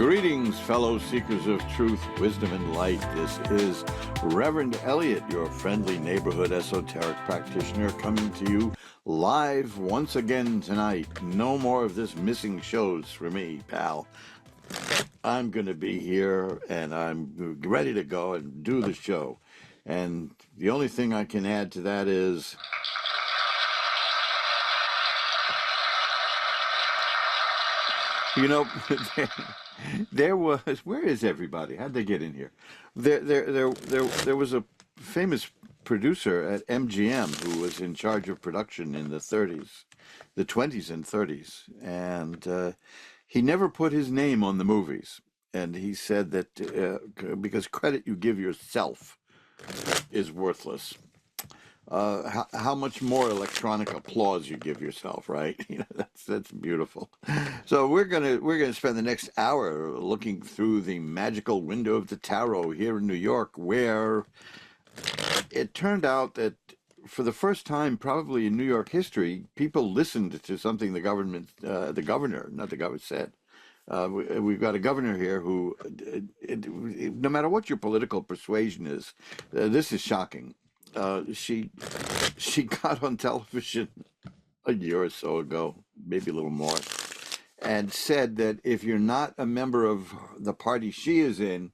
Greetings, fellow seekers of truth, wisdom, and light. This is Reverend Eliot, your friendly neighborhood esoteric practitioner, coming to you live once again tonight. No more of this missing shows for me, pal. I'm going to be here, and I'm ready to go and do the show. And the only thing I can add to that is... You know, there was. Where is everybody? How'd they get in here? There was a famous producer at MGM who was in charge of production in the 30s, the 20s and 30s, and he never put his name on the movies. And he said that because credit you give yourself is worthless. How much more electronic applause you give yourself, right? You know, that's beautiful. So we're gonna spend the next hour looking through the magical window of the tarot here in New York, where it turned out that for the first time, probably in New York history, people listened to something the governor, not the government, said. We've got a governor here who, no matter what your political persuasion is, this is shocking. She got on television a year or so ago, maybe a little more, and said that if you're not a member of the party she is in,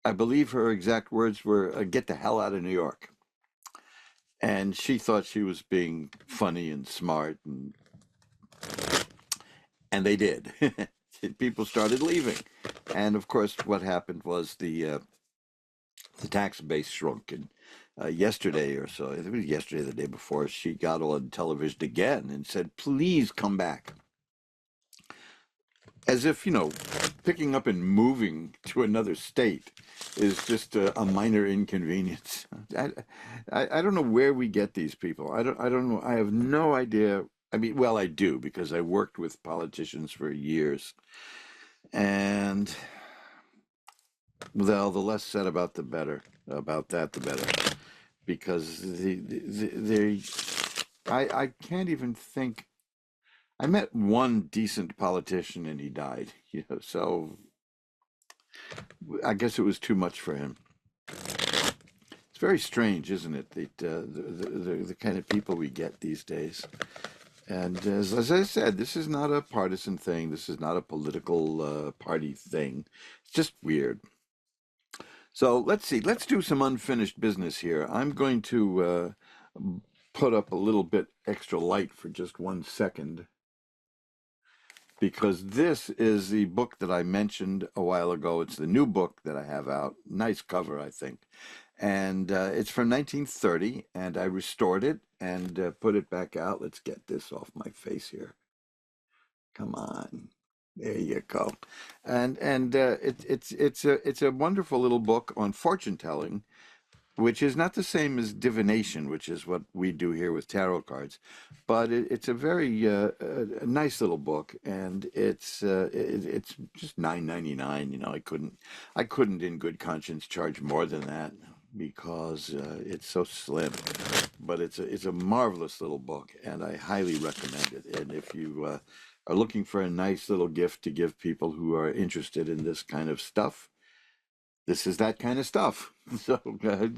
I believe her exact words were, get the hell out of New York. And she thought she was being funny and smart, and they did. People started leaving. And of course, what happened was the tax base shrunk. And yesterday or so, I think it was yesterday, the day before, she got on television again and said, please come back. As if, you know, picking up and moving to another state is just a minor inconvenience. I don't know where we get these people. I don't know. I have no idea. I mean, well, I do, because I worked with politicians for years. And, well, the less said about the better, about that, the better. Because I can't even think. I met one decent politician and he died, you know, so I guess it was too much for him. It's very strange, isn't it? The kind of people we get these days. And as I said, this is not a partisan thing. This is not a political party thing. It's just weird. So let's see. Let's do some unfinished business here. I'm going to put up a little bit extra light for just 1 second, because this is the book that I mentioned a while ago. It's the new book that I have out. Nice cover, I think. And it's from 1930, and I restored it and put it back out. Let's get this off my face here. Come on. There you go. And it's a wonderful little book on fortune telling, which is not the same as divination, which is what we do here with tarot cards, but it's a very a nice little book, and it's just $9.99. You know, I couldn't in good conscience charge more than that, because it's so slim. But it's a marvelous little book, and I highly recommend it. And if you are looking for a nice little gift to give people who are interested in this kind of stuff, this is that kind of stuff. So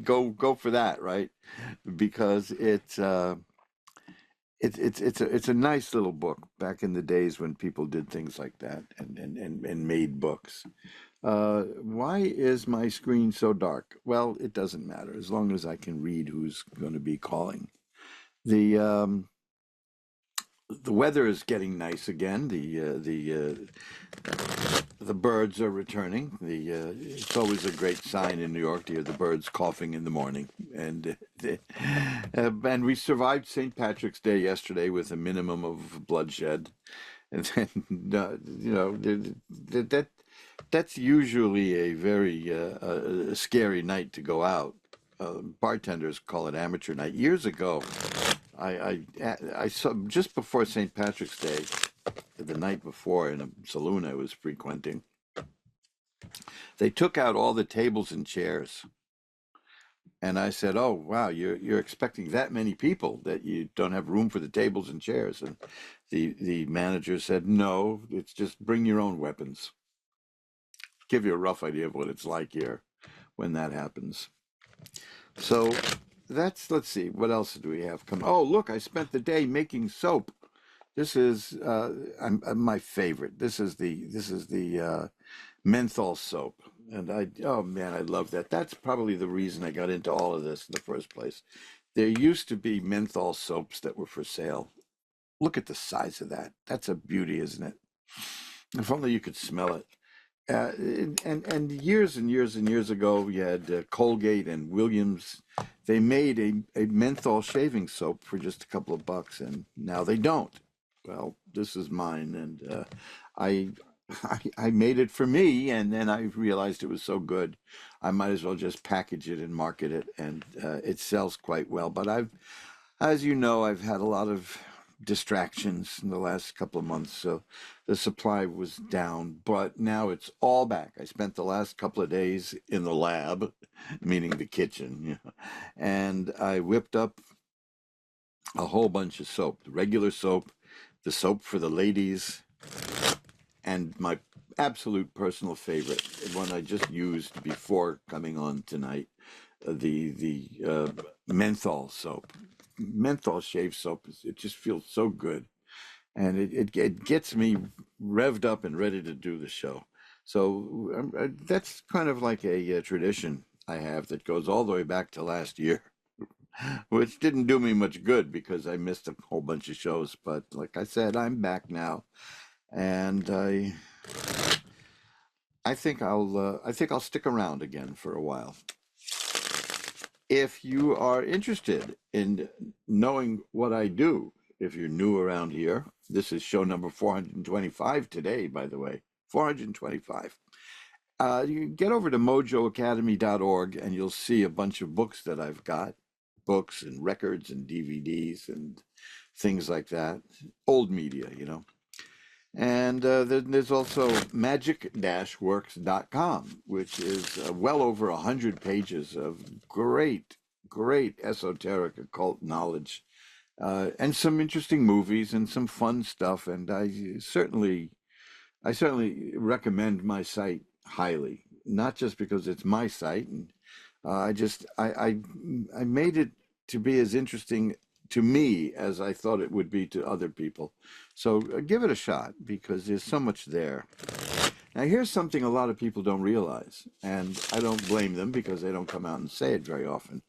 go for that, right? Because it's a nice little book back in the days when people did things like that and made books. Why is my screen so dark? Well, it doesn't matter as long as I can read who's going to be calling. The weather is getting nice again. The birds are returning. It's always a great sign in New York to hear the birds coughing in the morning. And we survived St. Patrick's Day yesterday with a minimum of bloodshed. And then, you know, that's usually a very scary night to go out. Bartenders call it amateur night. Years ago, I saw, just before St. Patrick's Day, the night before, in a saloon I was frequenting, they took out all the tables and chairs. And I said, "Oh, wow, you're expecting that many people that you don't have room for the tables and chairs?" And the manager said, "No, it's just bring your own weapons." give you a rough idea of what it's like here when that happens. So let's see, what else do we have coming? Oh, look, I spent the day making soap. This is my favorite. This is the menthol soap, and oh man, I love that. That's probably the reason I got into all of this in the first place. There used to be menthol soaps that were for sale. Look at the size of that. That's a beauty, isn't it? If only you could smell it. And years and years and years ago, you had Colgate and Williams. They made a menthol shaving soap for just a couple of bucks, and now they don't. Well, this is mine, and I, I made it for me, and then I realized it was so good, I might as well just package it and market it, and it sells quite well. But as you know, I've had a lot of distractions in the last couple of months, so the supply was down, but now it's all back. I spent the last couple of days in the lab, meaning the kitchen, and I whipped up a whole bunch of soap, the regular soap, the soap for the ladies, and my absolute personal favorite, one I just used before coming on tonight, the menthol soap. Menthol shave soap, it just feels so good, and it gets me revved up and ready to do the show. So that's kind of like a tradition I have that goes all the way back to last year, which didn't do me much good because I missed a whole bunch of shows. But like I said, I'm back now, and I think I'll stick around again for a while. If you are interested in knowing what I do, if you're new around here, this is show number 425 today, by the way, 425. You can get over to mojoacademy.org and you'll see a bunch of books that I've got, books and records and DVDs and things like that, old media, And there's also magic-works.com, which is well over 100 pages of great esoteric occult knowledge, and some interesting movies and some fun stuff. And I certainly recommend my site highly, not just because it's my site, and I made it to be as interesting to me as I thought it would be to other people. So give it a shot because there's so much there. Now, here's something a lot of people don't realize, and I don't blame them because they don't come out and say it very often.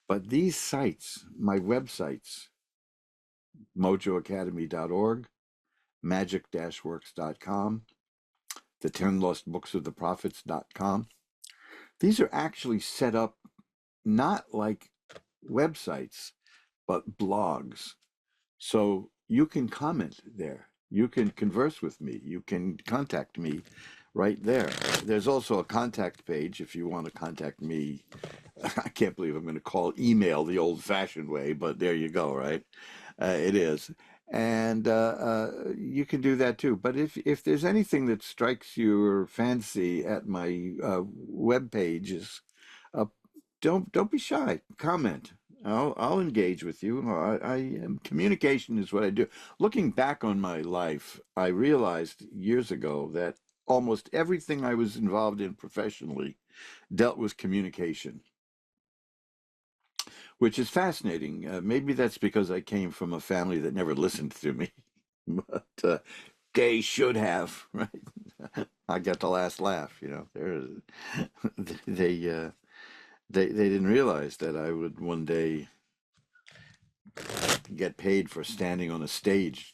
But these sites, my websites, mojoacademy.org, magic-works.com, the 10 Lost Books of the Prophets.com, these are actually set up not like websites, but blogs. So you can comment there. You can converse with me. You can contact me right there. There's also a contact page if you want to contact me. I can't believe I'm going to call email the old-fashioned way, but there you go, right? It is. And you can do that too. But if there's anything that strikes your fancy at my web pages, uh, don't be shy. Comment. I'll engage with you. Communication is what I do. Looking back on my life, I realized years ago that almost everything I was involved in professionally dealt with communication, which is fascinating. Maybe that's because I came from a family that never listened to me, but they should have, right? I got the last laugh. They they didn't realize that I would one day get paid for standing on a stage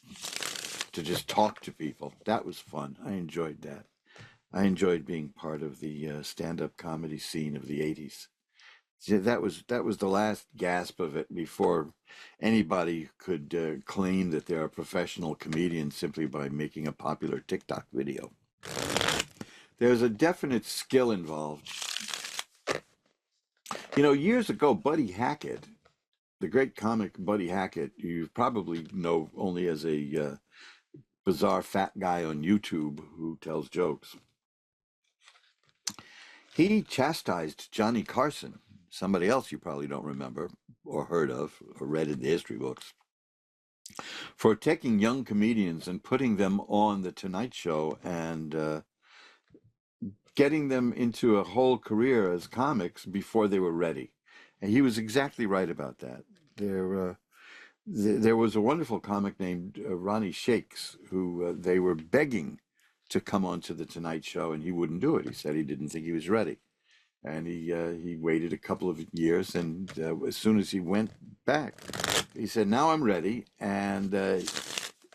to just talk to people. That was fun. I enjoyed that. I enjoyed being part of the stand-up comedy scene of the '80s. See, that was the last gasp of it before anybody could claim that they're a professional comedian simply by making a popular TikTok video. There's a definite skill involved. Years ago, Buddy Hackett, the great comic Buddy Hackett, you probably know only as a bizarre fat guy on YouTube who tells jokes. He chastised Johnny Carson, somebody else you probably don't remember or heard of or read in the history books, for taking young comedians and putting them on the Tonight Show and getting them into a whole career as comics before they were ready. And he was exactly right about that. There, there was a wonderful comic named Ronnie Shakes who they were begging to come onto the Tonight Show, and he wouldn't do it. He said he didn't think he was ready, and he waited a couple of years, and as soon as he went back, he said, "Now I'm ready." And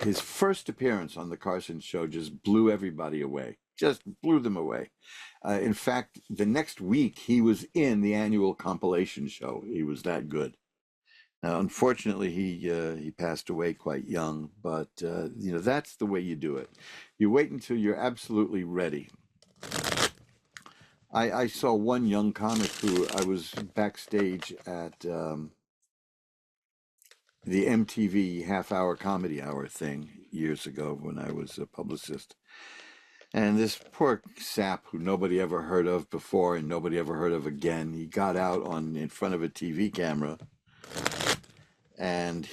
his first appearance on the Carson Show just blew everybody away. Just blew them away. In fact, the next week he was in the annual compilation show. He was that good. Now, unfortunately, he passed away quite young, but that's the way you do it. You wait until you're absolutely ready. I saw one young comic who I was backstage at the MTV half-hour comedy hour thing years ago when I was a publicist. And this poor sap who nobody ever heard of before and nobody ever heard of again, he got out on in front of a TV camera, and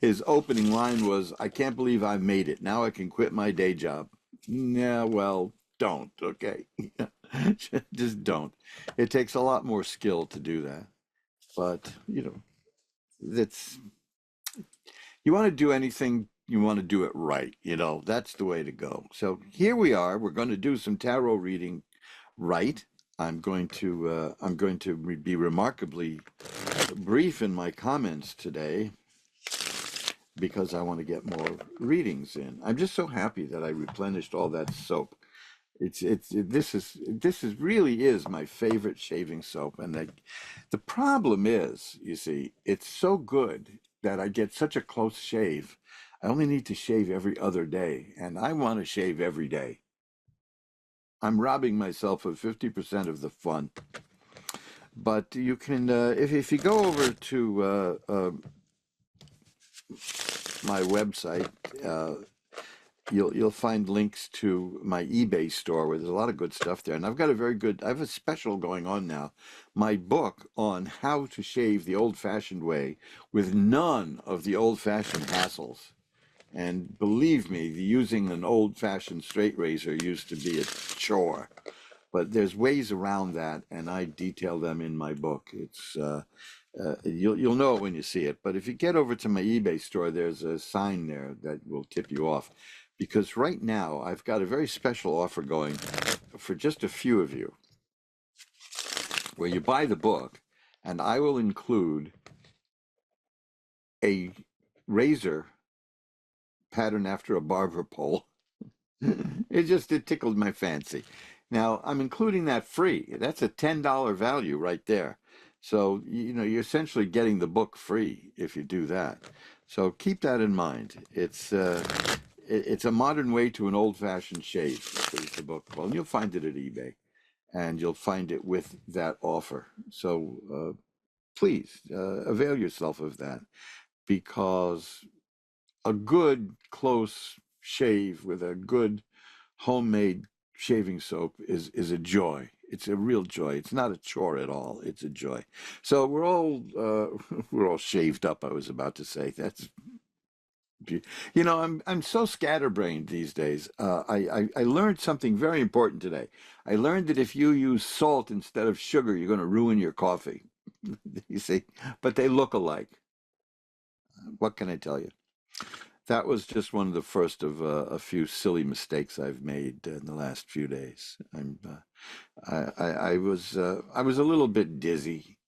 his opening line was, "I can't believe I made it. Now I can quit my day job." Yeah, well, don't, okay? Just don't. It takes a lot more skill to do that. But, that's, you want to do anything, you want to do it right. That's the way to go. So here we are. We're going to do some tarot reading right. I'm going to be remarkably brief in my comments today because I want to get more readings in. I'm just so happy that I replenished all that soap. This is really is my favorite shaving soap, and the problem is, you see, it's so good that I get such a close shave. I only need to shave every other day, and I want to shave every day. I'm robbing myself of 50% of the fun. But you can, if you go over to my website, you'll find links to my eBay store where there's a lot of good stuff there. And I have a special going on now. My book on how to shave the old-fashioned way with none of the old-fashioned hassles. And believe me, using an old-fashioned straight razor used to be a chore. But there's ways around that, and I detail them in my book. You'll know it when you see it. But if you get over to my eBay store, there's a sign there that will tip you off. Because right now, I've got a very special offer going for just a few of you, where you buy the book, and I will include a razor patterned after a barber pole. It tickled my fancy. Now, I'm including that free. That's a $10 value right there. So, you're essentially getting the book free if you do that. So keep that in mind. It's a modern way to an old-fashioned shave, is the book. Well, you'll find it at eBay, and you'll find it with that offer. So please avail yourself of that, because a good close shave with a good homemade shaving soap is a joy. It's a real joy. It's not a chore at all. It's a joy. So we're all we're all shaved up. I was about to say I'm so scatterbrained these days. I learned something very important today. I learned that if you use salt instead of sugar, you're going to ruin your coffee. You see, but they look alike. What can I tell you? That was just one of the first of a few silly mistakes I've made in the last few days. I was a little bit dizzy.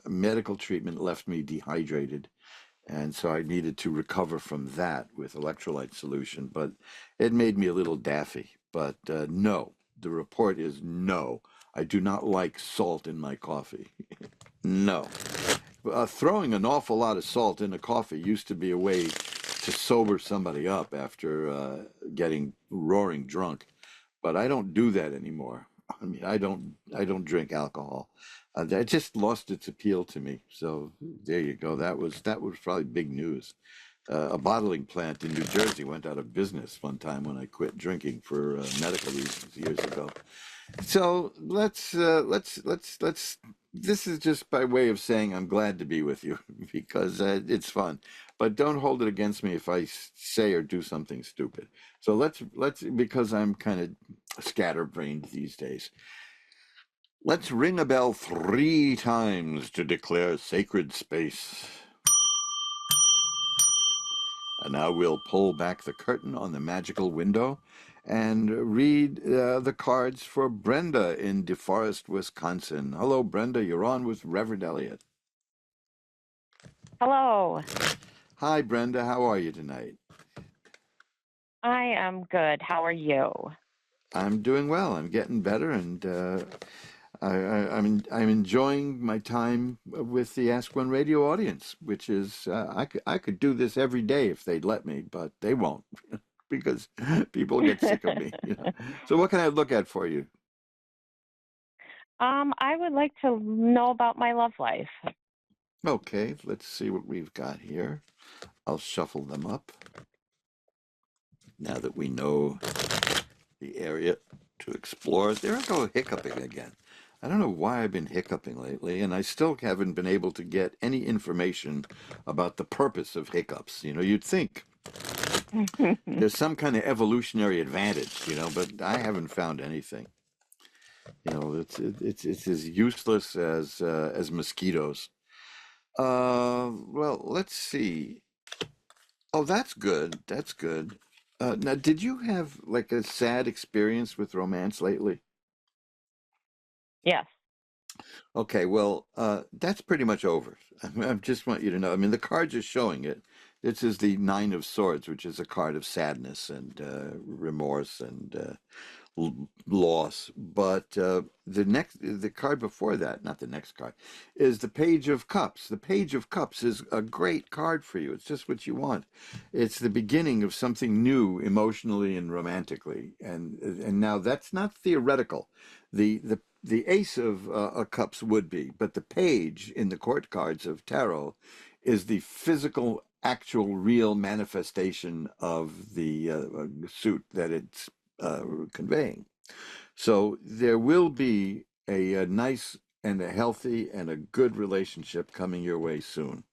Medical treatment left me dehydrated, and so I needed to recover from that with electrolyte solution. But it made me a little daffy. But no, the report is no. I do not like salt in my coffee. No. Throwing an awful lot of salt in a coffee used to be a way to sober somebody up after getting roaring drunk, but I don't do that anymore. I mean, I don't drink alcohol. That just lost its appeal to me. So there you go. That was probably big news. A bottling plant in New Jersey went out of business one time when I quit drinking for medical reasons years ago. So let's. This is just by way of saying I'm glad to be with you because it's fun. But don't hold it against me if I say or do something stupid. So let's because I'm kind of scatterbrained these days. Let's ring a bell 3 times to declare sacred space. And now we'll pull back the curtain on the magical window and read the cards for Brenda in DeForest, Wisconsin. Hello, Brenda. You're on with Reverend Eliot. Hello. Hi, Brenda. How are you tonight? I am good. How are you? I'm doing well. I'm getting better, and I'm enjoying my time with the Ask One Radio audience, which is I could do this every day if they'd let me, but they won't because people get sick of me. So what can I look at for you? I would like to know about my love life. Okay, let's see what we've got here. I'll shuffle them up now that we know the area to explore. There I go hiccuping again. I don't know why I've been hiccuping lately, and I still haven't been able to get any information about the purpose of hiccups. You'd think there's some kind of evolutionary advantage, but I haven't found anything. It's as useless as mosquitoes. Well, let's see. Oh, that's good. That's good. Now, did you have like a sad experience with romance lately? Yes. Okay, well, that's pretty much over. I just want you to know. I mean, the cards are showing it. This is the Nine of Swords, which is a card of sadness and remorse and loss. But the card before that, not the next card, is the Page of Cups. The Page of Cups is a great card for you. It's just what you want. It's the beginning of something new emotionally and romantically. And now that's not theoretical. The Ace of Cups would be, but the Page in the court cards of tarot is the physical, actual, real manifestation of the suit that it's conveying. So there will be a nice and a healthy and a good relationship coming your way soon.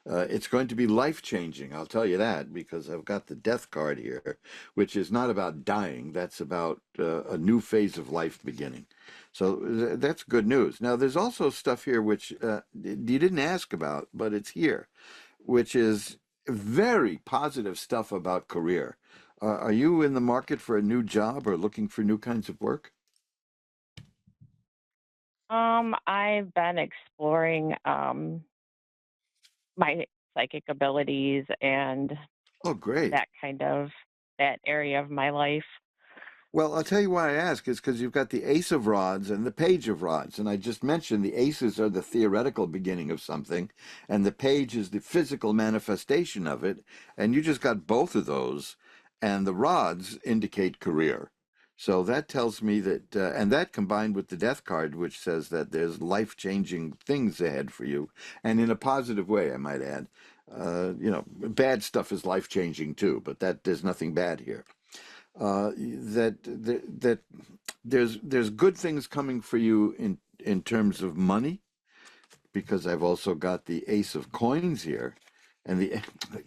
It's going to be life changing, I'll tell you that, because I've got the death card here, which is not about dying. That's about a new phase of life beginning. So that's good news. Now, there's also stuff here which you didn't ask about, but it's here, which is very positive stuff about career. Are you in the market for a new job or looking for new kinds of work? I've been exploring my psychic abilities and Oh, great. that area of my life. Well, I'll tell you why I ask is because you've got the Ace of Rods and the Page of Rods. And I just mentioned the aces are the theoretical beginning of something, and the page is the physical manifestation of it. And you just got both of those, and the rods indicate career. So that tells me that, and that combined with the death card, which says that there's life changing things ahead for you, and in a positive way, I might add. Bad stuff is life changing too, but there's nothing bad here that there's good things coming for you in terms of money because I've also got the Ace of Coins here, and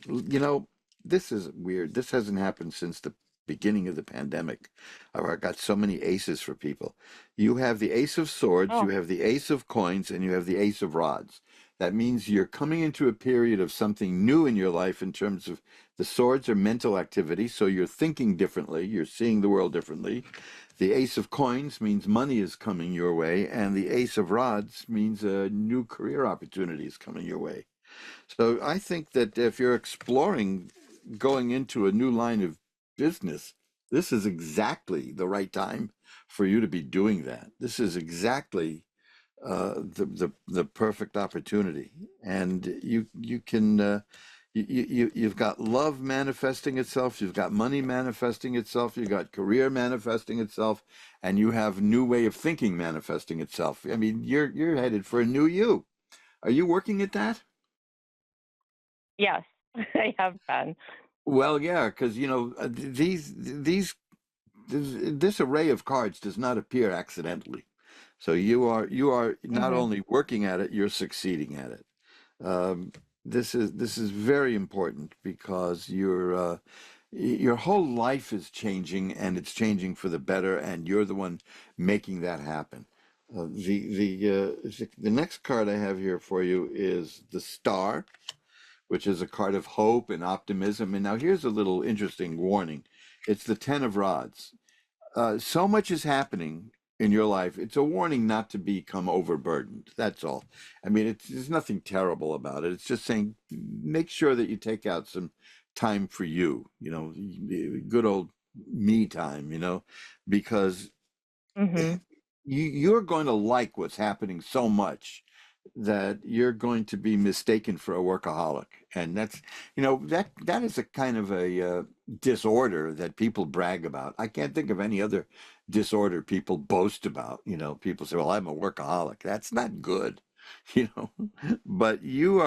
you know this is weird. This hasn't happened since the beginning of the pandemic. I got so many aces for people. You have the Ace of Swords, you Oh, have the Ace of Coins, and you have the Ace of Rods. That means you're coming into a period of something new in your life in terms of the swords are mental activity, so you're thinking differently, you're seeing the world differently. The Ace of Coins means money is coming your way, and the Ace of Rods means a new career opportunity is coming your way. So I think that if you're exploring going into a new line of business, this is exactly the right time for you to be doing that. This is exactly the perfect opportunity, and you can you've got love manifesting itself, you've got money manifesting itself, you've got career manifesting itself, and you have new way of thinking manifesting itself. I mean, you're headed for a new you. Are you working at that? yes, I have been. Well, yeah, because this array of cards does not appear accidentally. So you are not Hmm. only working at it, you're succeeding at it. Um, this is very important because your whole life is changing, and it's changing for the better, and you're the one making that happen. The next card I have here for you is the Star, which is a card of hope and optimism. And now here's a little interesting warning. It's the Ten of Rods. So much is happening in your life. It's a warning not to become overburdened. That's all. I mean, there's nothing terrible about it. It's just saying make sure that you take out some time for you, good old me time, because Mhm. you're going to like what's happening so much that you're going to be mistaken for a workaholic. And that is a kind of a disorder that people brag about. I can't think of any other disorder people boast about. People say, well, I'm a workaholic. That's not good. you know but you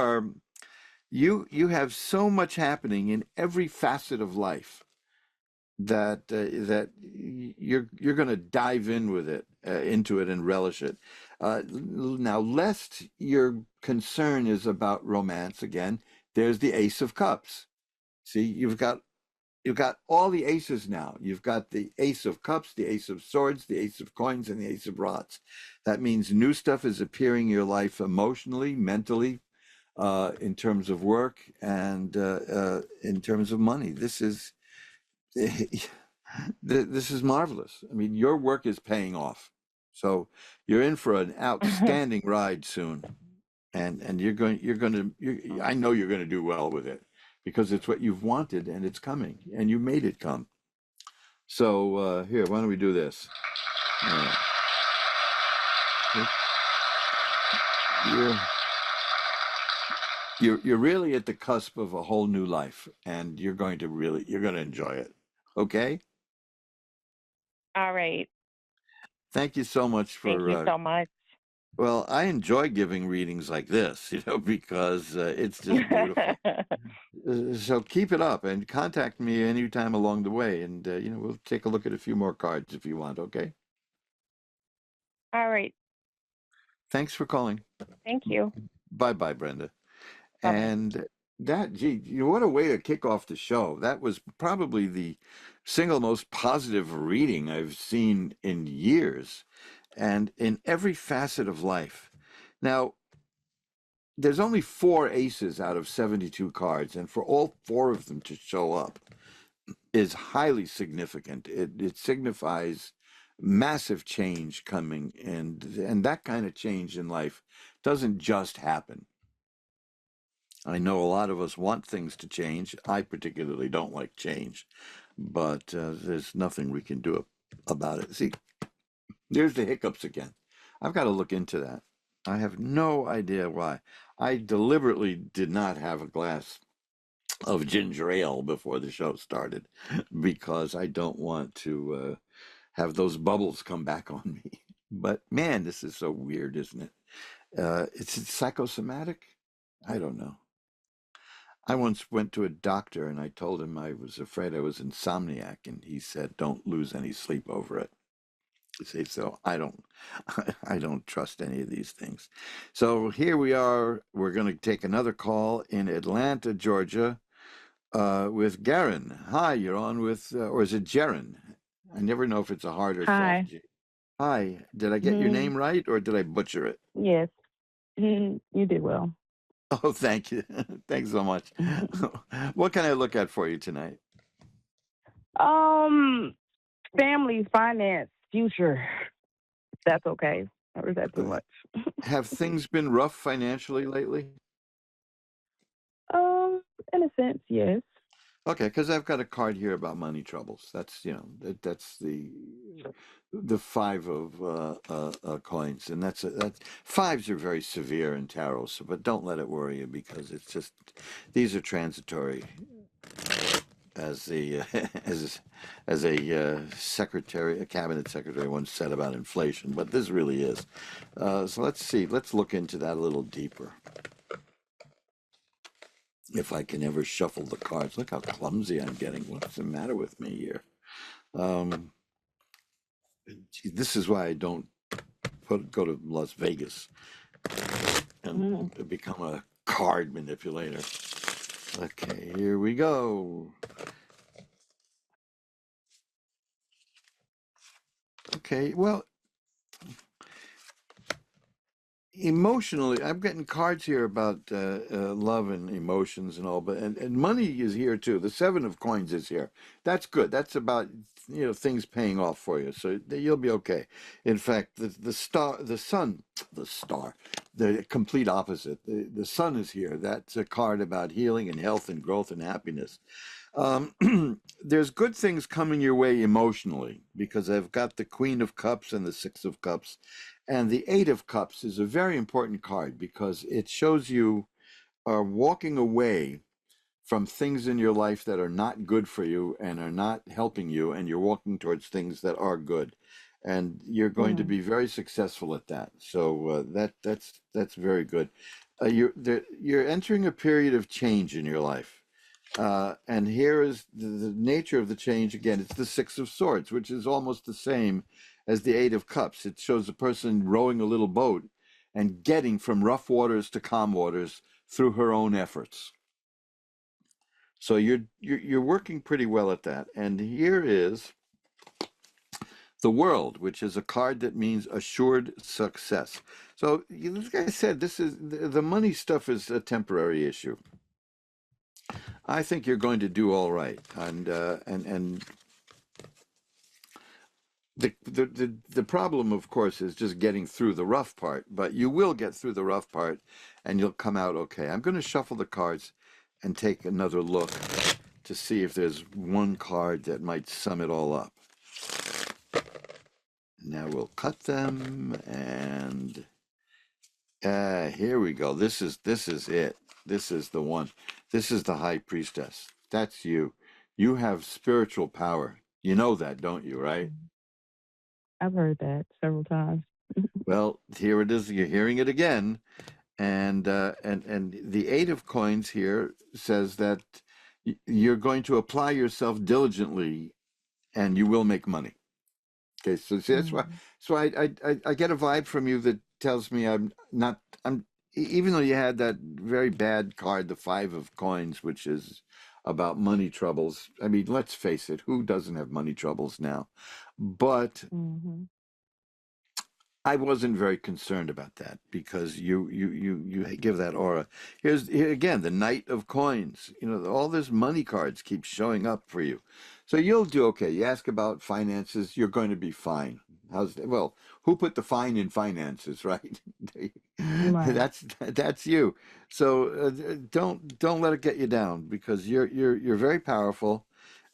have so much happening in every facet of life that you're going to dive in with it into it and relish it. Now, lest your concern is about romance again, there's the Ace of Cups. See, you've got all the aces now. You've got the Ace of Cups, the Ace of Swords, the Ace of Coins, and the Ace of Rods. That means new stuff is appearing in your life emotionally, mentally, in terms of work, and in terms of money. This is marvelous. I mean, your work is paying off. So you're in for an outstanding ride soon, and I know you're going to do well with it because it's what you've wanted and it's coming and you made it come. So here, why don't we do this? Uh, you're you're really at the cusp of a whole new life, and you're going to enjoy it. Okay? All right. Thank you so much Thank for you so much. well, I enjoy giving readings like this, because it's just beautiful. So keep it up and contact me anytime along the way, and we'll take a look at a few more cards if you want. Okay. All right. Thanks for calling. Thank you. Bye bye, Brenda. Bye-bye. And what a way to kick off the show. That was probably the single most positive reading I've seen in years, and in every facet of life. Now, there's only four aces out of 72 cards, and for all four of them to show up is highly significant. It signifies massive change coming, and that kind of change in life doesn't just happen. I know a lot of us want things to change. I particularly don't like change, but there's nothing we can do about it. See, there's the hiccups again. I've got to look into that. I have no idea why. I deliberately did not have a glass of ginger ale before the show started because I don't want to have those bubbles come back on me. But man, this is so weird, isn't it? It's psychosomatic? I don't know. I once went to a doctor and I told him I was afraid I was insomniac, and he said, "Don't lose any sleep over it." See, so I don't, I don't trust any of these things. So here we are. We're going to take another call in Atlanta, Georgia, with Garen. Hi, you're on with, or is it Jaren? I never know if it's a hard or soft Hi. G. Hi, did I get your Mm, name right or did I butcher it? yes. You did well. Oh, thank you. Thanks so much. What can I look at for you tonight? um, family, finance, future. That's okay. Or is that too Uh, much? Have things been rough financially lately? Um, in a sense, yes. Okay, because I've got a card here about money troubles. That's the five of coins, and that's fives are very severe in tarot. So, but don't let it worry you because it's just these are transitory, as the as a secretary, a cabinet secretary once said about inflation. But this really is. So let's see. Let's look into that a little deeper. If I can ever shuffle the cards. Look how clumsy I'm getting. What's the matter with me here? Um, Gee, this is why I don't go to Las Vegas and Mm. become a card manipulator. Okay, here we go. Okay. Well, emotionally, I'm getting cards here about love and emotions and all, but and money is here too. The Seven of Coins is here. That's good. That's about things paying off for you, so you'll be okay. In fact, the star, the sun, the star, the complete opposite. The sun is here. That's a card about healing and health and growth and happiness. Um, there's good things coming your way emotionally because I've got the Queen of Cups and the Six of Cups. And the Eight of Cups is a very important card because it shows you are walking away from things in your life that are not good for you and are not helping you, and you're walking towards things that are good. And you're going to Mm, be very successful at that. So that's very good. You're entering a period of change in your life. And here is the nature of the change again. It's the Six of Swords, which is almost the same as the Eight of Cups. It shows a person rowing a little boat and getting from rough waters to calm waters through her own efforts. So you're working pretty well at that. And here is the World, which is a card that means assured success. So, like I said, this is the money stuff is a temporary issue. I think you're going to do all right, and the problem, of course, is just getting through the rough part, but you will get through the rough part and you'll come out okay. I'm going to shuffle the cards and take another look to see if there's one card that might sum it all up. Now we'll cut them and here we go. This is it. This is the one. This is the High Priestess. That's you. You have spiritual power. You know that, don't you, right? mm. I've heard that several times. Well, here it is. You're hearing it again. And the Eight of Coins here says that you're going to apply yourself diligently and you will make money. Okay, so see, that's why. Mm, So I get a vibe from you that tells me I'm not. Even though you had that very bad card, the Five of Coins, which is about money troubles. I mean, let's face it, who doesn't have money troubles now? But hmm I wasn't very concerned about that because you give that aura. Here again, the Knight of Coins. All this money cards keep showing up for you, so you'll do okay. You ask about finances, you're going to be fine. How's that? Well, who put the fine in finances, right? Right. That's you. So don't let it get you down because you're very powerful.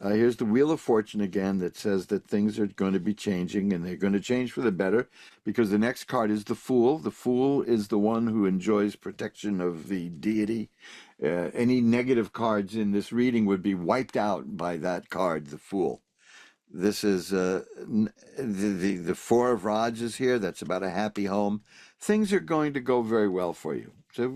Here's the Wheel of Fortune again that says that things are going to be changing and they're going to change for the better because the next card is the Fool. The Fool is the one who enjoys protection of the deity. Any negative cards in this reading would be wiped out by that card, the Fool. This is the Four of Rods is here. That's about a happy home. Things are going to go very well for you. So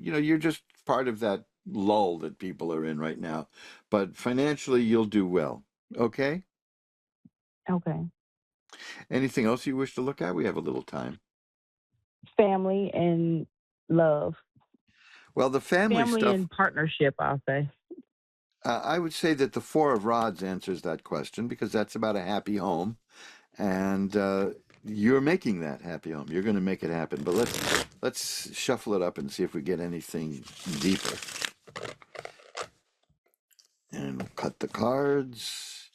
you're just part of that lull that people are in right now, but financially you'll do well. Okay. Okay. Anything else you wish to look at? We have a little time. Family and love. Well, the family Family stuff, and partnership, I'll say. I would say that the Four of Rods answers that question because that's about a happy home, and you're making that happy home. You're going to make it happen. But let's shuffle it up and see if we get anything deeper. And we'll cut the cards.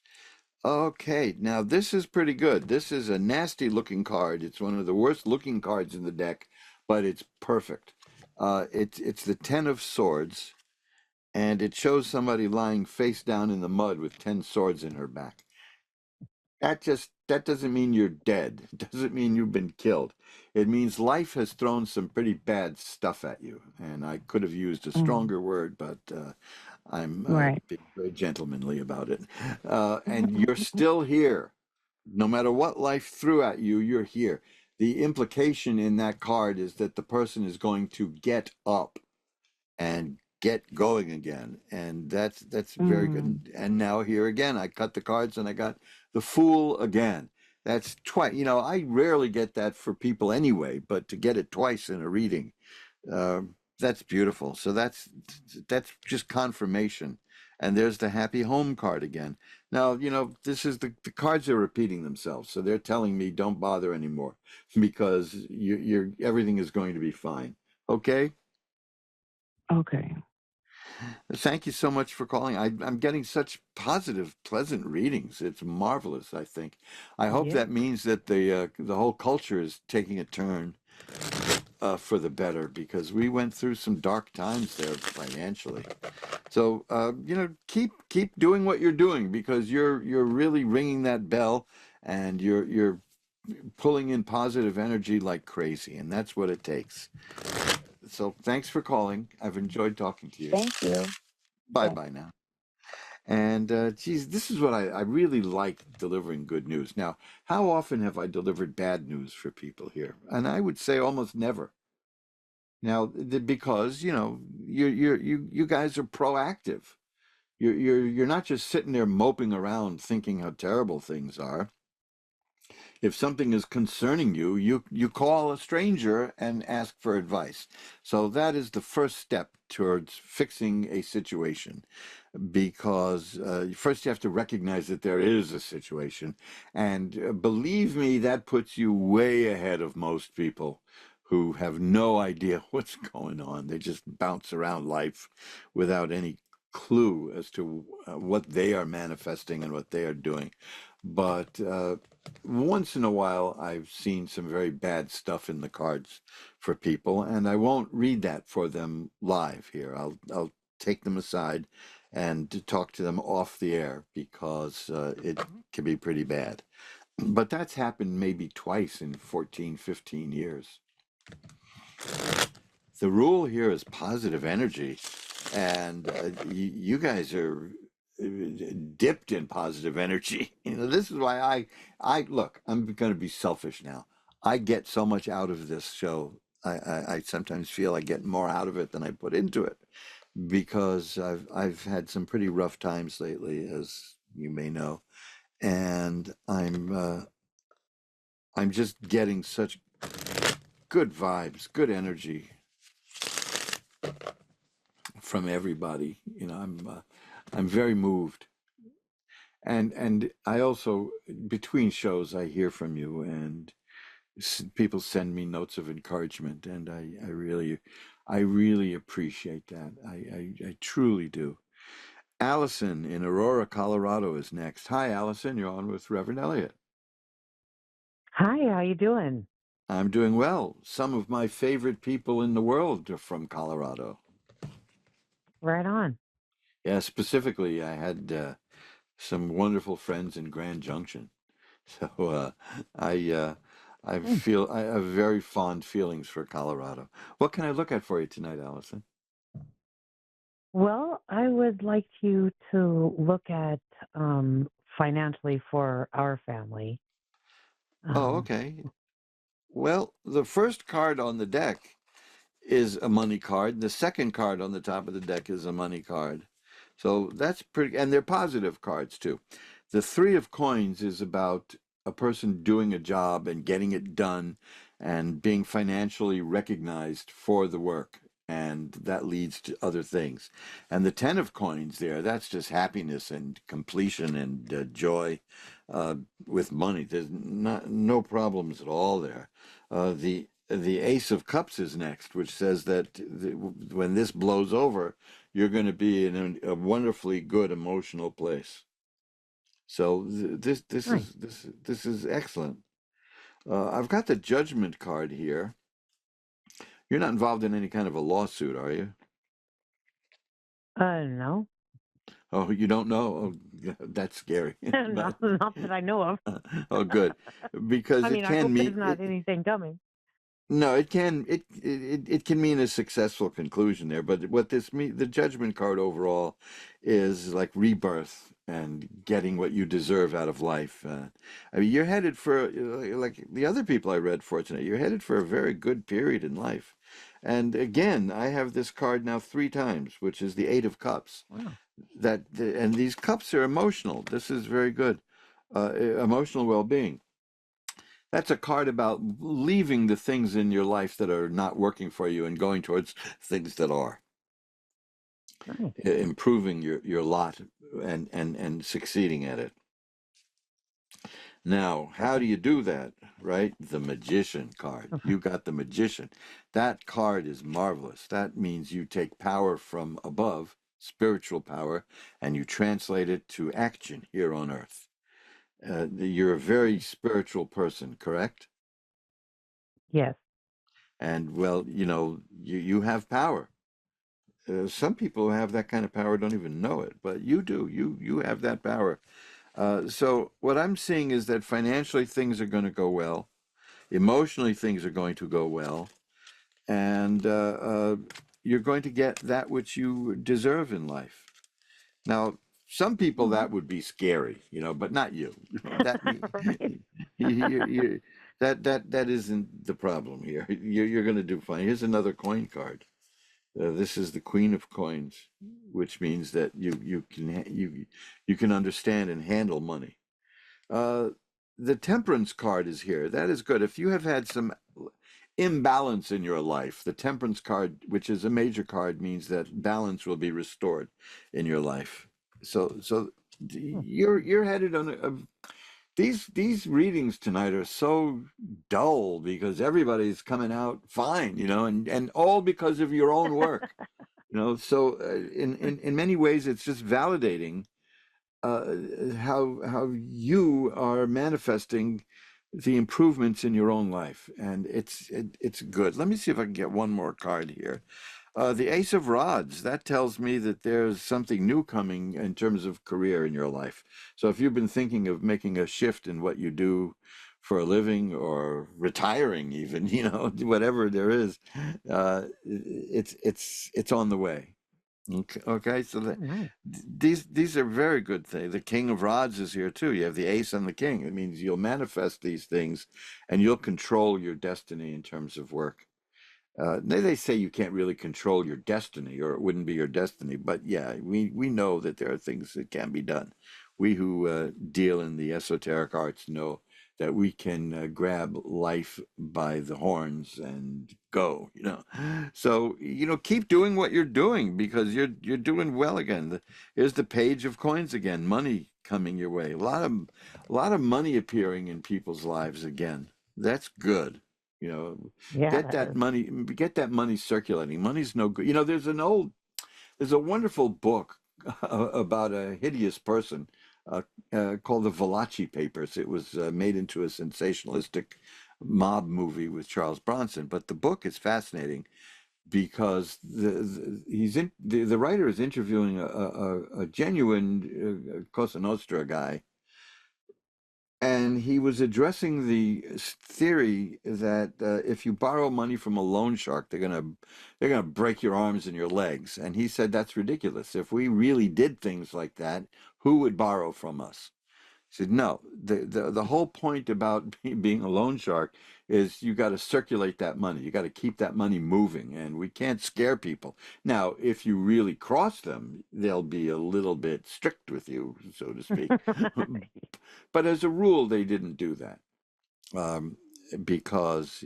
Okay, now this is pretty good. This is a nasty looking card. It's one of the worst looking cards in the deck, but it's perfect. It's the Ten of Swords, and it shows somebody lying face down in the mud with 10 swords in her back. That doesn't mean you're dead. It doesn't mean you've been killed. It means life has thrown some pretty bad stuff at you. And I could have used a Mm, stronger word, but I'm right. being very gentlemanly about it. And you're still here. No matter what life threw at you, you're here. The implication in that card is that the person is going to get up and get going again, and that's very good. Mm, And now here again, I cut the cards and I got the Fool again. That's twice. I rarely get that for people anyway, but to get it twice in a reading, That's beautiful. So that's just confirmation. And there's the happy home card again. Now, this is the cards are repeating themselves. So they're telling me don't bother anymore because you're everything is going to be fine. Okay? Okay. Thank you so much for calling. I'm getting such positive, pleasant readings. It's marvelous, I think. I hope Yeah. that means that the whole culture is taking a turn for the better because we went through some dark times there financially. So keep doing what you're doing because you're really ringing that bell and you're pulling in positive energy like crazy, and that's what it takes. So thanks for calling. I've enjoyed talking to you. Thank you. Bye Yeah. bye now. And geez, this is what I really like delivering good news. Now, how often have I delivered bad news for people here? And I would say almost never. Now, because you guys are proactive. You're not just sitting there moping around thinking how terrible things are. If something is concerning you, you call a stranger and ask for advice. So that is the first step towards fixing a situation because first you have to recognize that there is a situation. And believe me, that puts you way ahead of most people who have no idea what's going on. They just bounce around life without any clue as to what they are manifesting and what they are doing. But once in a while, I've seen some very bad stuff in the cards for people, and I won't read that for them live here. I'll take them aside and to talk to them off the air because it can be pretty bad. But that's happened maybe twice in 14, 15 years. The rule here is positive energy, and you guys are dipped in positive energy. This is why I look. I'm going to be selfish now. I get so much out of this show. I sometimes feel I get more out of it than I put into it because I've had some pretty rough times lately, as you may know, and I'm just getting such good vibes, good energy from everybody. I'm very moved, and I also between shows I hear from you, and people send me notes of encouragement, and I really appreciate that. I truly do. Allison in Aurora, Colorado is next. Hi, Allison. You're on with Reverend Eliot. Hi, how you doing? I'm doing well. Some of my favorite people in the world are from Colorado. Right on. Yeah, specifically, I had some wonderful friends in Grand Junction. So I Hmm. I have very fond feelings for Colorado. What can I look at for you tonight, Allison? Well, I would like you to look at financially for our family. Oh, Um, okay. Well, the first card on the deck is a money card. The second card on the top of the deck is a money card. So that's pretty, and they're positive cards too. The three of coins is about a person doing a job and getting it done and being financially recognized for the work. And that leads to other things. And the 10 of coins there, that's just happiness and completion and joy uh, with money. There's no problems at all there. The Ace of Cups is next, which says that when this blows over, you're going to be in a wonderfully good emotional place. So nice. this is excellent. I've got the Judgment card here. You're not involved in any kind of a lawsuit, are you? No, Oh, you don't know? Oh, yeah, that's scary. not But not that I know of. oh, good, because I it mean, I can hope there's mean not anything coming. no, it can mean a successful conclusion there, but what this mean the judgment card overall is like rebirth and getting what you deserve out of life. I mean, you're headed for like the other people I read for tonight. You're headed for a very good period in life, and again, I have this card now three times, which is the Eight of Cups. Wow. And these cups are emotional. This is very good, emotional well-being. That's a card about leaving the things in your life that are not working for you and going towards things that are Nice. improving your lot and succeeding at it. Now, how do Perfect. you do that, right? The Magician card. Okay. You got the Magician. That card is marvelous. That means you take power from above, spiritual power, and you translate it to action here on earth. You're a very spiritual person, correct? Yes. And well, you have power. Some people who have that kind of power don't even know it, but you do. You have that power. So what I'm seeing is that financially things are going to go well, emotionally things are going to go well, and you're going to get that which you deserve in life. Now, some people All that would be scary, but not you. That right. you, that isn't the problem here. You're going to do fine. Here's another coin card. This is the Queen of Coins, which means that you can understand and handle money. Uh, the Temperance card is here. That is good. If you have had some imbalance in your life, the Temperance card, which is a major card, means that balance will be restored in your life. So Hmm. you're headed on these readings tonight are so dull because everybody's coming out fine, and all because of your own work, So in many ways, it's just validating how you are manifesting the improvements in your own life, and it's good. Let me see if I can get one more card here. The Ace of Rods, that tells me that there's something new coming in terms of career in your life. So if you've been thinking of making a shift in what you do for a living or retiring even, whatever there is, it's on the way. Okay, so Oh, nice. these are very good things. The King of Rods is here too. You have the Ace and the King. It means you'll manifest these things, and you'll control your destiny in terms of work. They say you can't really control your destiny, or it wouldn't be your destiny. But yeah, we know that there are things that can be done. We who deal in the esoteric arts know that we can grab life by the horns and go. So keep doing what you're doing because you're doing well again. Here's the Page of Coins again. Money coming your way. A lot of money appearing in people's lives again. That's good. You know, Yeah, get that that is. money, get that money circulating. Money's no good. There's a wonderful book about a hideous person uh, called the Valachi Papers. It was made into a sensationalistic mob movie with Charles Bronson. But the book is fascinating because the writer is interviewing a genuine Cosa Nostra guy, and he was addressing the theory that if you borrow money from a loan shark, they're gonna break your arms and your legs. And he said that's ridiculous. If we really did things like that, who would borrow from us? He said no. The whole point about being a loan shark is you got to circulate that money. You got to keep that money moving, and we can't scare people. Now, if you really cross them, they'll be a little bit strict with you, so to speak. But as a rule, they didn't do that um, because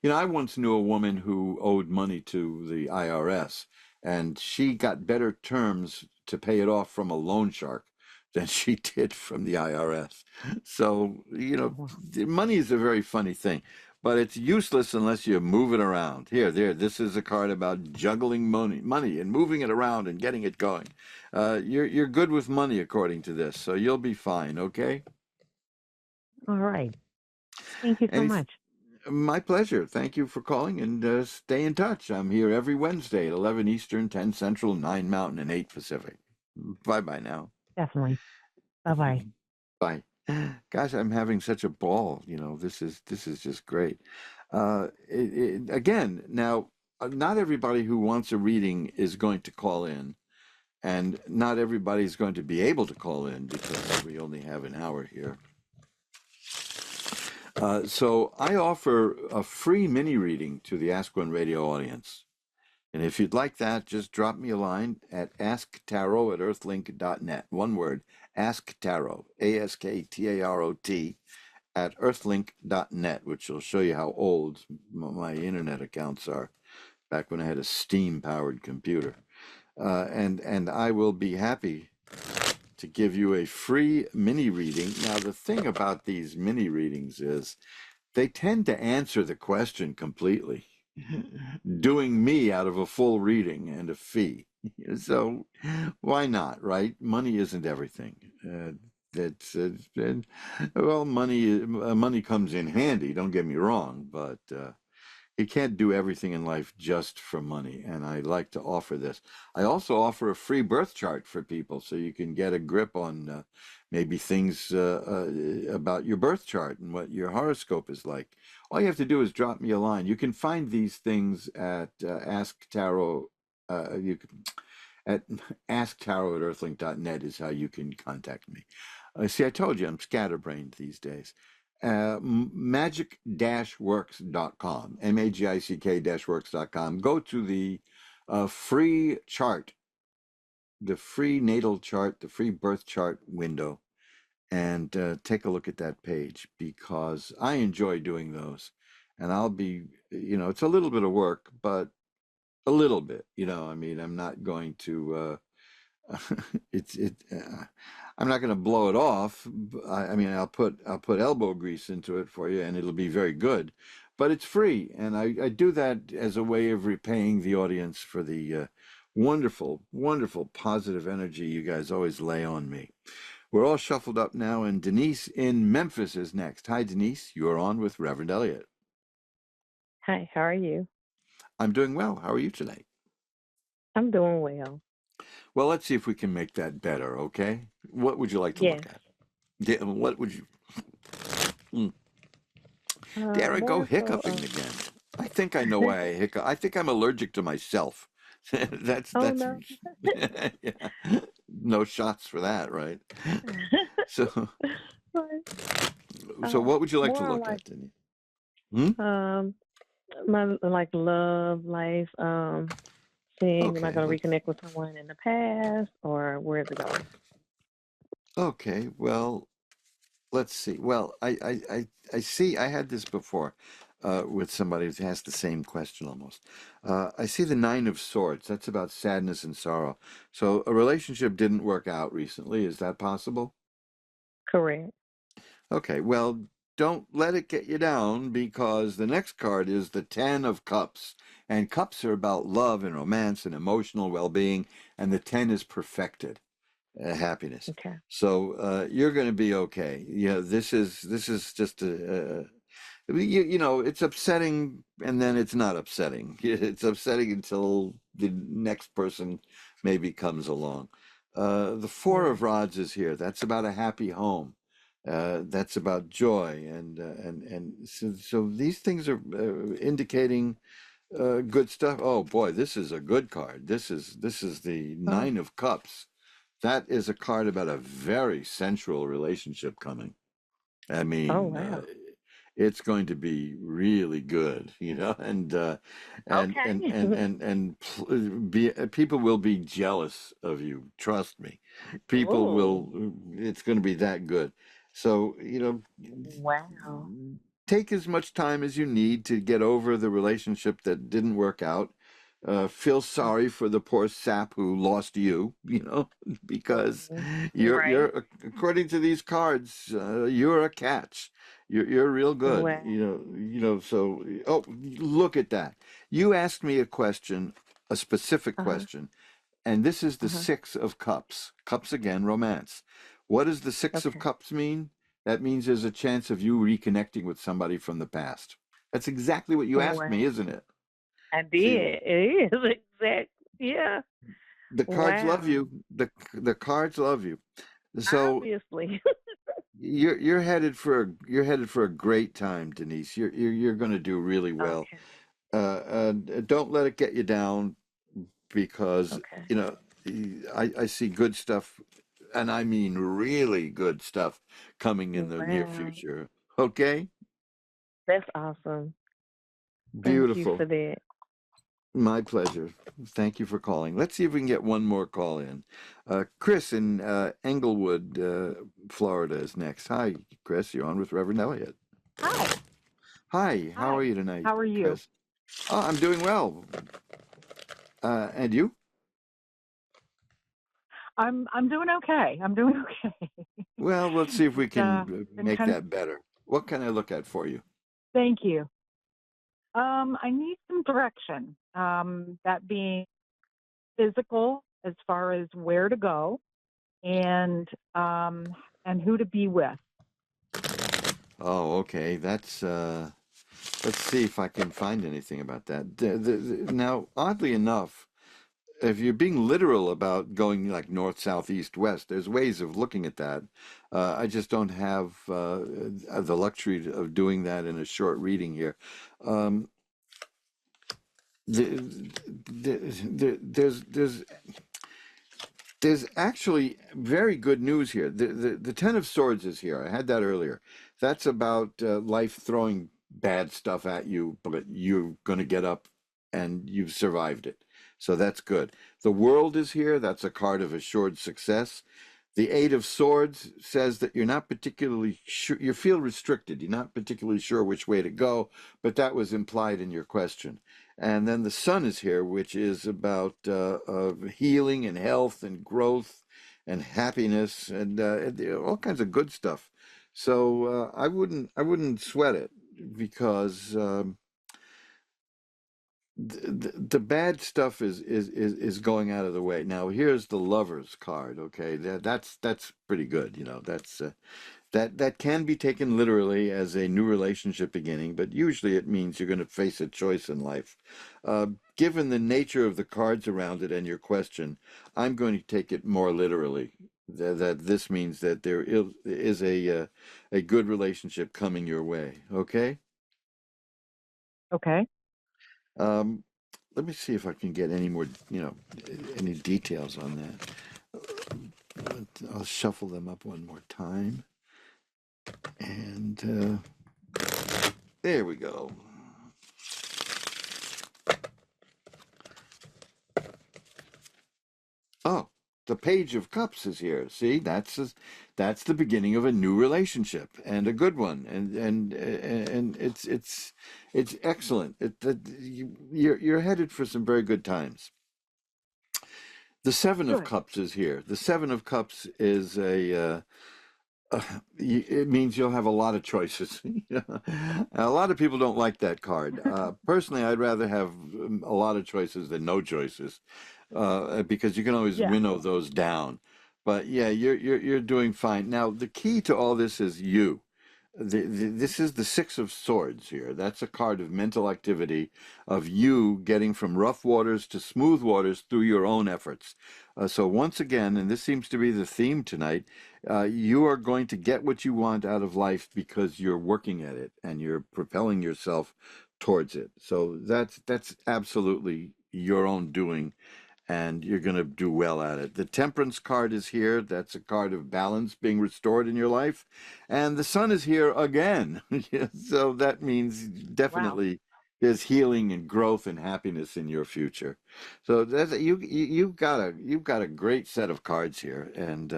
I once knew a woman who owed money to the IRS, and she got better terms to pay it off from a loan shark than she did from the IRS. So Oh, wow. money is a very funny thing. But it's useless unless you move it around. Here, there. This is a card about juggling money and moving it around and getting it going. You're good with money according to this, so you'll be fine. Okay. All right. Thank you so Any, much. My pleasure. Thank you for calling and stay in touch. I'm here every Wednesday at 11 Eastern, 10 Central, 9 Mountain, and 8 Pacific. Bye bye now. Definitely. Bye bye. Bye. Gosh, I'm having such a ball. This is just great. Again, now, not everybody who wants a reading is going to call in, and not everybody's going to be able to call in because we only have an hour here. So I offer a free mini reading to the Ask One Radio audience. And if you'd like that, just drop me a line at asktarot@earthlink.net. One word, Ask Tarot, AskTarot, at earthlink.net, which will show you how old my internet accounts are, back when I had a steam-powered computer. And I will be happy to give you a free mini reading. Now, the thing about these mini readings is they tend to answer the question completely, doing me out of a full reading and a fee. So why not, right? Money isn't everything. That's and, well, money comes in handy. Don't get me wrong, but you can't do everything in life just for money. And I like to offer this. I also offer a free birth chart for people so you can get a grip on maybe things about your birth chart and what your horoscope is like. All you have to do is drop me a line. You can find these things at Ask Tarot. You can, at asktarot@earthlink.net is how you can contact me. See, I told you I'm scatterbrained these days. Magick-works.com, Magick-works.com. Go to the free chart, the free natal chart, the free birth chart window, and take a look at that page, because I enjoy doing those. And I'll be, it's a little bit of work, but a little bit, I mean, I'm not going to it's it. I'm not going to blow it off. I mean, I'll put elbow grease into it for you, and it'll be very good. But it's free, and I do that as a way of repaying the audience for the wonderful, wonderful positive energy you guys always lay on me. We're all shuffled up now, and Denise in Memphis is next. Hi, Denise. You're on with Reverend Eliot. Hi, how are you? I'm doing well. How are you tonight? I'm doing well. Well, let's see if we can make that better, okay? What would you like to look Yes. at? Yeah, what would you... There I go, More so, hiccuping again. I think I know why I hiccup. I think I'm allergic to myself. That's oh that's no. yeah. No shots for that, right? So Right. what would you like to More on look like at, Denise? Hmm? my like love life, seeing am I Okay, gonna let's reconnect with someone in the past or where's it going? okay. Well, let's see. Well, I see. I had this before with somebody who asked the same question almost. I see the Nine of Swords. That's about sadness and sorrow. So a relationship didn't work out recently. Is that possible? Correct. Okay. Well, don't let it get you down, because the next card is the Ten of Cups. And cups are about love and romance and emotional well-being. And the 10 is perfected happiness. Okay. So you're going to be okay. This is just it's upsetting, and then it's not upsetting. It's upsetting until the next person maybe comes along. The Four of Right. Rods is here. That's about a happy home. That's about joy, and so these things are indicating good stuff. Oh boy, this is a good card. This is the Oh, Nine of Cups. That is a card about a very sensual relationship coming. I oh mean, wow. it's going to be really good, and Okay. people will be jealous of you. Trust me, people Oh, will. It's going to be that good. So wow. take as much time as you need to get over the relationship that didn't work out. Feel sorry for the poor sap who lost you, because Mhm. you're Right. according to these cards, you're a catch. You're real good, Wow. So, oh, look at that. You asked me a question, a specific Uh-huh. question, and this is the Uh-huh. Six of Cups. Cups again, romance. What does the Six of Okay. Cups mean? That means there's a chance of you reconnecting with somebody from the past. That's exactly what you asked Wow. me, isn't it? I See, did. It is exact. Yeah. the cards love Wow. you. The cards love you. So Obviously. you're headed for a great time, Denise. You're going to do really well. Okay. Don't let it get you down, because Okay. you know I see good stuff, and I mean really good stuff coming in the near Wow. future. Okay, That's awesome. Thank you beautiful. for that. My pleasure. Thank you for calling. Let's see if we can get one more call in. Chris in Englewood, Florida is next. Hi, Chris. You're on with Reverend Eliot. Hi. Hi, how are Hi. you tonight, How are you? Chris? Oh, I'm doing well. And you? I'm doing okay. I'm doing okay. Well, let's see if we Just can been make kind of that better. What can I look at for you? thank you. I need some direction. That being physical as far as where to go and who to be with. Oh, okay. Let's see if I can find anything about that. Now, oddly enough, if you're being literal about going like north, south, east, west, there's ways of looking at that. I just don't have the luxury of doing that in a short reading here. Um, the, there's actually very good news here. The Ten of Swords is here. I had that earlier. That's about life throwing bad stuff at you, but you're going to get up and you've survived it. So that's good. The World is here. That's a card of assured success. The Eight of Swords says that you're not particularly sure, you feel restricted. You're not particularly sure which way to go, but that was implied in your question. And then the Sun is here, which is about healing and health and growth and happiness and all kinds of good stuff. So I wouldn't sweat it because the bad stuff is going out of the way. Now here's the Lovers card. Okay, that's pretty good. That's that can be taken literally as a new relationship beginning, but usually it means you're going to face a choice in life. Given the nature of the cards around it and your question, I'm going to take it more literally. That this means that is a good relationship coming your way. Okay. Okay. Um, Let me see if I can get any more, any details on that. I'll shuffle them up one more time. And there we go. Oh, the Page of Cups is here. See, that's the beginning of a new relationship and a good one, and it's excellent. You're headed for some very good times. The Seven of Good. Cups is here. The Seven of Cups is it means you'll have a lot of choices. A lot of people don't like that card. Personally, I'd rather have a lot of choices than no choices, because you can always Yeah. winnow those down. But yeah, you're doing fine. Now, the key to all this is you. This is the Six of Swords here. That's a card of mental activity, of you getting from rough waters to smooth waters through your own efforts. So once again, and this seems to be the theme tonight, you are going to get what you want out of life because you're working at it and you're propelling yourself towards it. So that's absolutely your own doing, and you're going to do well at it. The Temperance card is here. That's a card of balance being restored in your life. And the Sun is here again. So that means Wow. definitely there's healing and growth and happiness in your future. So you've got a great set of cards here. And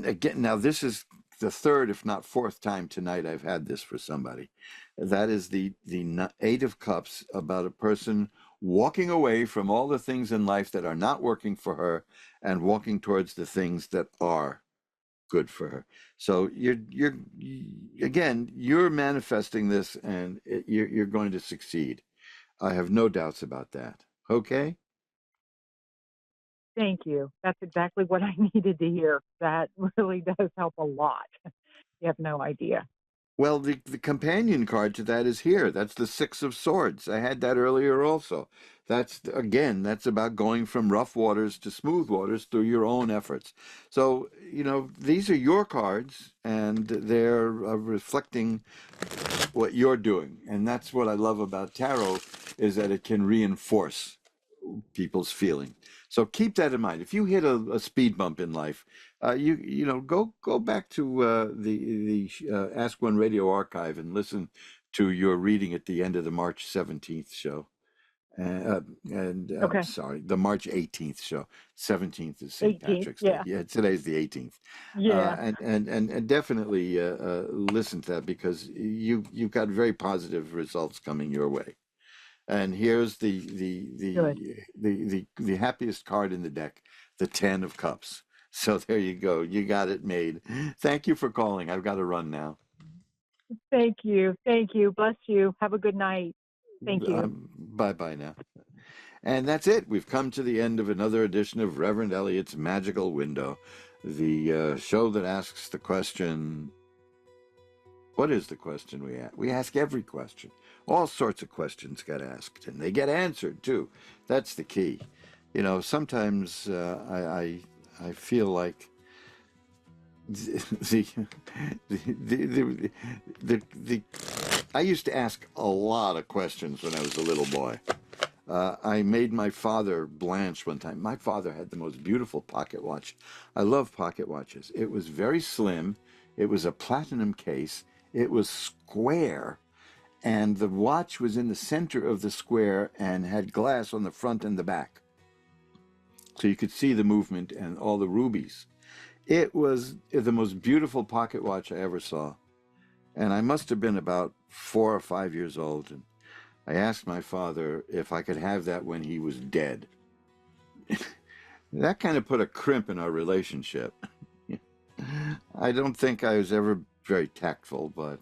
again, now this is the third, if not fourth time tonight I've had this for somebody. That is the Eight of Cups, about a person walking away from all the things in life that are not working for her and walking towards the things that are good for her. So you're manifesting this, and you're going to succeed. I have no doubts about that. Okay. Thank you. That's exactly what I needed to hear. That really does help a lot. You have no idea. Well, the companion card to that is here. That's the Six of Swords. I had that earlier also. That's about going from rough waters to smooth waters through your own efforts. So, these are your cards, and they're reflecting what you're doing. And that's what I love about tarot, is that it can reinforce people's feeling. So keep that in mind. If you hit a speed bump in life, go back to the Ask One Radio archive and listen to your reading at the end of the March 17th show. And Okay. sorry, the March 18th show. 17th is St. 18th. Patrick's Day. Yeah. Yeah, today's the 18th. Yeah. And definitely listen to that, because you've got very positive results coming your way. And here's Good. the happiest card in the deck, the 10 of Cups. So there you go. You got it made. Thank you for calling. I've got to run now. Thank you. Thank you. Bless you. Have a good night. Thank you. Bye bye now. And that's it. We've come to the end of another edition of Reverend Eliot's Magical Window, the show that asks the question, what is the question we ask? We ask every question. All sorts of questions get asked, and they get answered, too. That's the key. You know, sometimes I feel like the, the I used to ask a lot of questions when I was a little boy. I made my father blanch one time. My father had the most beautiful pocket watch. I love pocket watches. It was very slim. It was a platinum case. It was square, and the watch was in the center of the square and had glass on the front and the back. So you could see the movement and all the rubies. It was the most beautiful pocket watch I ever saw. And I must have been about 4 or 5 years old. And I asked my father if I could have that when he was dead. That kind of put a crimp in our relationship. I don't think I was ever very tactful, but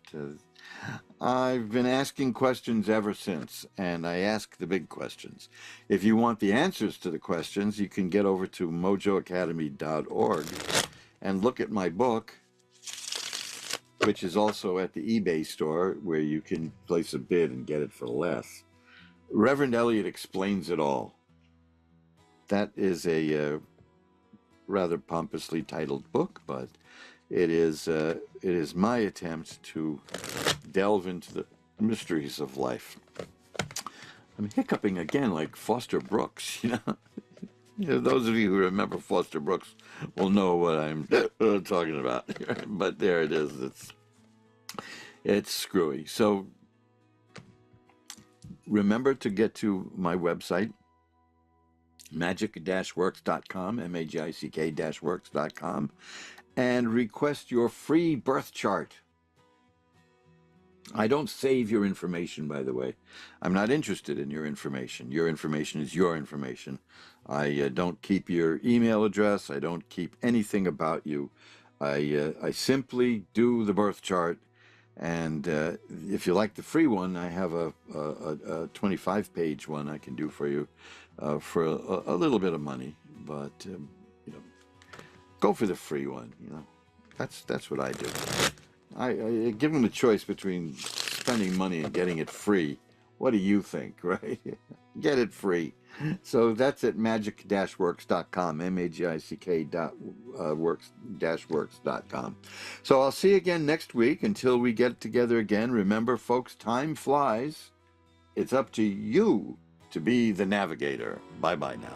I've been asking questions ever since, and I ask the big questions. If you want the answers to the questions, you can get over to mojoacademy.org and look at my book, which is also at the eBay store, where you can place a bid and get it for less. Reverend Eliot Explains It All. That is a rather pompously titled book, but it is my attempt to delve into the mysteries of life. I'm hiccuping again like Foster Brooks, you know. Those of you who remember Foster Brooks will know what I'm talking about. But there it is. It's screwy. So remember to get to my website, magick-works.com, magick-works.com, and request your free birth chart. I don't save your information, by the way. I'm not interested in your information. Your information is your information. I don't keep your email address. I don't keep anything about you. I simply do the birth chart. And if you like the free one, I have a 25-page one I can do for you for a little bit of money. But you know, go for the free one. You know, that's what I do. I give them a choice between spending money and getting it free. What do you think, right? Get it free. So that's at magick-works.com, magick-works.com. So I'll see you again next week. Until we get together again, remember, folks, time flies. It's up to you to be the navigator. Bye-bye now.